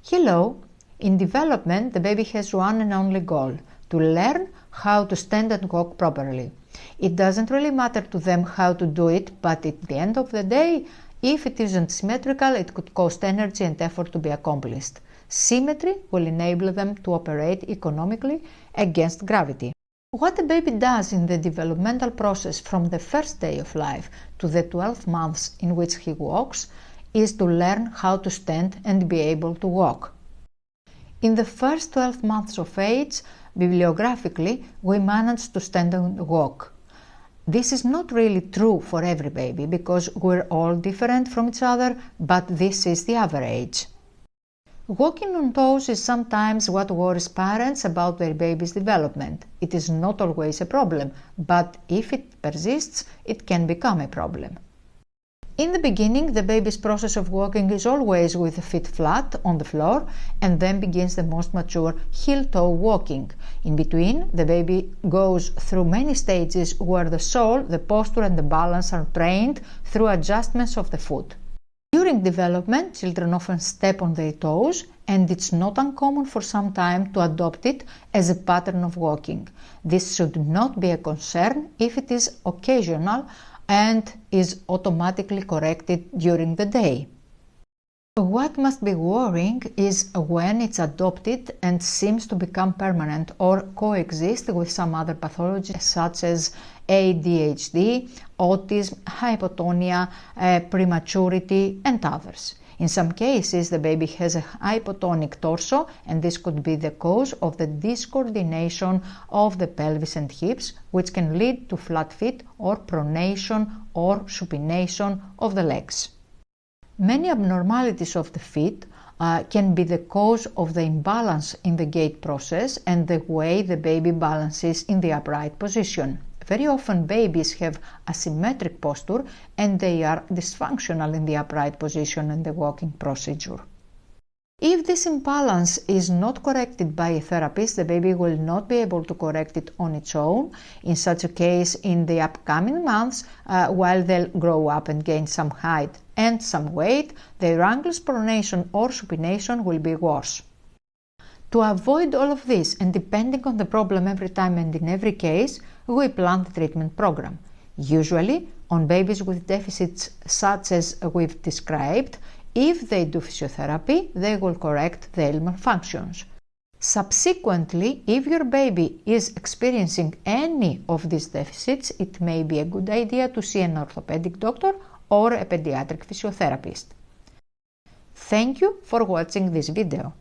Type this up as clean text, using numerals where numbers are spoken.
Hello! In development, the baby has one and only goal: to learn how to stand and walk properly. It doesn't really matter to them how to do it, but at the end of the day, if it isn't symmetrical, it could cost energy and effort to be accomplished. Symmetry will enable them to operate economically against gravity. What a baby does in the developmental process from the first day of life to the 12 months in which he walks is to learn how to stand and be able to walk. In the first 12 months of age, bibliographically, we manage to stand and walk. This is not really true for every baby because we're all different from each other, but this is the average. Walking on toes is sometimes what worries parents about their baby's development. It is not always a problem, but if it persists, it can become a problem. In the beginning, the baby's process of walking is always with the feet flat on the floor, and then begins the most mature heel-toe walking. In between, the baby goes through many stages where the sole, the posture and the balance are trained through adjustments of the foot. During development, children often step on their toes, and it's not uncommon for some time to adopt it as a pattern of walking. This should not be a concern if it is occasional and is automatically corrected during the day. What must be worrying is when it's adopted and seems to become permanent or coexist with some other pathologies such as ADHD, autism, hypotonia, prematurity, and others. In some cases, the baby has a hypotonic torso, and this could be the cause of the discoordination of the pelvis and hips, which can lead to flat feet or pronation or supination of the legs. Many abnormalities of the feet can be the cause of the imbalance in the gait process and the way the baby balances in the upright position. Very often babies have asymmetric posture and they are dysfunctional in the upright position and the walking procedure. If this imbalance is not corrected by a therapist, the baby will not be able to correct it on its own. In such a case, in the upcoming months, while they'll grow up and gain some height and some weight, their ankles pronation or supination will be worse. To avoid all of this, and depending on the problem every time and in every case, we plan the treatment program. Usually, on babies with deficits such as we've described, if they do physiotherapy, they will correct their malfunctions. Subsequently, if your baby is experiencing any of these deficits, it may be a good idea to see an orthopedic doctor or a pediatric physiotherapist. Thank you for watching this video.